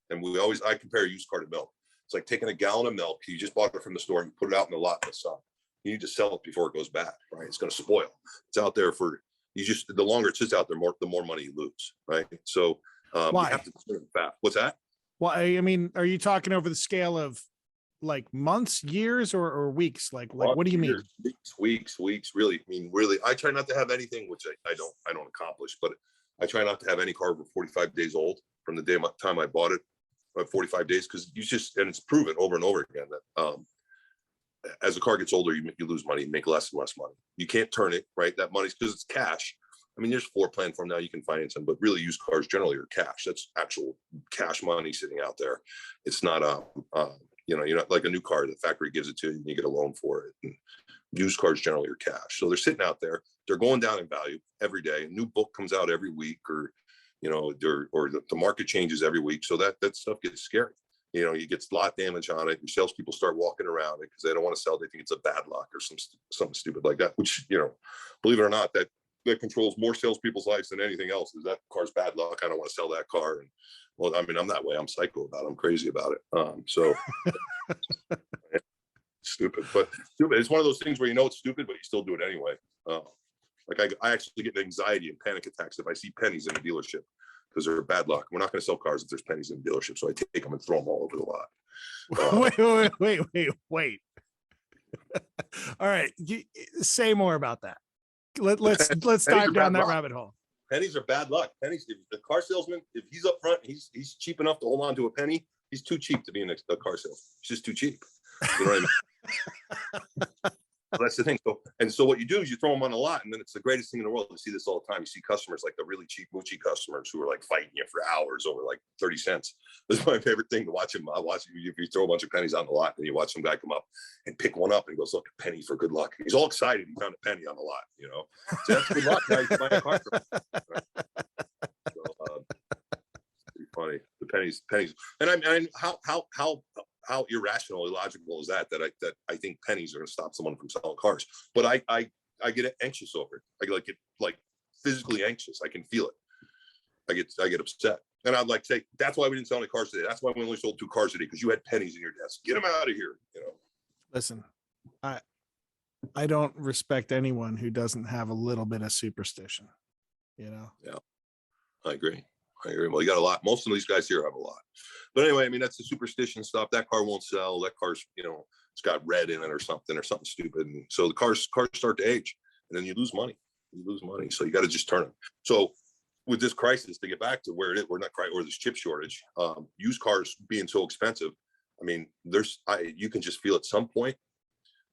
And I compare used car to milk. It's like taking a gallon of milk. You just bought it from the store and put it out in the lot in the sun. You need to sell it before it goes bad, right? It's going to spoil. It's out there the longer it sits out there, the more money you lose, right? So why? You have to turn it fast. What's that? Well, I mean, are you talking over the scale of like months, years, or weeks? Like what do you mean? Weeks, really. I mean, really, I try not to have anything, which I don't accomplish, but I try not to have any car over 45 days old from the time I bought it, 45 days, because and it's proven over and over again that as the car gets older, you lose money, you make less and less money. You can't turn it, right? That money's because it's cash. I mean, there's floor plan for them now, you can finance them, but really used cars generally are cash. That's actual cash money sitting out there. It's not you're not like a new car, the factory gives it to you and you get a loan for it. And used cars generally are cash. So they're sitting out there, they're going down in value every day. A new book comes out every week, or the market changes every week. So that stuff gets scary. You get lot damage on it. Your salespeople start walking around it because they don't want to sell. They think it's a bad luck or something stupid like that, which, believe it or not, that controls more salespeople's lives than anything else. Is that car's bad luck? I don't want to sell that car. And well, I mean, I'm that way. I'm psycho about it. I'm crazy about it. So stupid, but stupid. It's one of those things where it's stupid, but you still do it anyway. Like I actually get anxiety and panic attacks if I see pennies in a dealership because they're bad luck. We're not going to sell cars if there's pennies in the dealership. So I take them and throw them all over the lot. Wait. All right. Say more about that. Let's dive down that rabbit hole. Pennies are bad luck. Pennies, if the car salesman, if he's up front, he's cheap enough to hold on to a penny. He's too cheap to be in a car salesman. He's just too cheap. You know what I mean? So that's the thing. So what you do is you throw them on a lot, and then it's the greatest thing in the world. You see this all the time. You see customers like the really cheap Mucci customers who are like fighting you for hours over like 30 cents. This is my favorite thing to watch him. I watch you throw a bunch of pennies on the lot, and you watch some guy come up and pick one up and he goes, "Look, a penny for good luck." He's all excited. He found a penny on the lot. So that's good luck. Now you can buy a car from him. So, pretty funny. The pennies, and I mean, how irrational, illogical is that I think pennies are going to stop someone from selling cars? But I get anxious over it. I get like physically anxious. I can feel it. I get upset. And I'd like to say, that's why we didn't sell any cars today. That's why we only sold 2 cars today, because you had pennies in your desk. Get them out of here. Listen, I don't respect anyone who doesn't have a little bit of superstition. Yeah, I agree. Well, you got a lot. Most of these guys here have a lot. But anyway, I mean, that's the superstition stuff. That car won't sell. That car's, it's got red in it or something stupid. And so the cars start to age, and then you lose money. So you got to just turn them. So with this crisis, to get back to where it is, or this chip shortage, used cars being so expensive, I mean, you can just feel at some point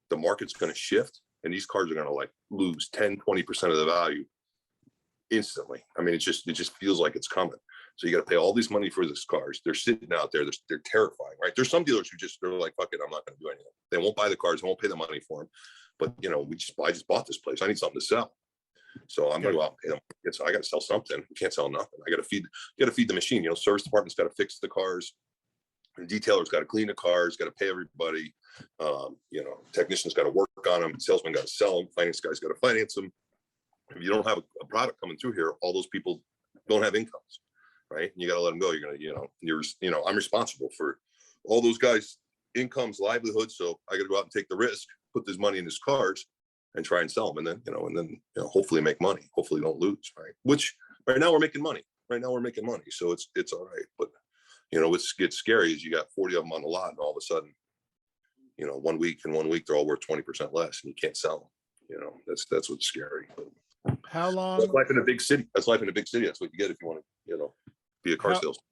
the market's going to shift, and these cars are going to like lose 10-20% of the value instantly. I mean, it just feels like it's coming. So you got to pay all this money for these cars. They're sitting out there. They're terrifying, right? There's some dealers who they're like, fuck it, I'm not going to do anything. They won't buy the cars. They won't pay the money for them. But I just bought this place. I need something to sell. So I'm going to go out and pay them. So I got to sell something. We can't sell nothing. I got to feed the machine. Service department's got to fix the cars. The detailer's got to clean the cars. Got to pay everybody. Technician's got to work on them. Salesman got to sell them. Finance guy's got to finance them. If you don't have a product coming through here, all those people don't have incomes, right? And you got to let them go. You're gonna, I'm responsible for all those guys' incomes, livelihoods. So I got to go out and take the risk, put this money in his cars, and try and sell them, and then hopefully make money. Hopefully don't lose, right? Which right now we're making money. So it's all right. But what gets scary is you got 40 of them on the lot, and all of a sudden, one week they're all worth 20% less, and you can't sell them. That's what's scary. How long? That's life in a big city. That's what you get if you want to, be a car salesman.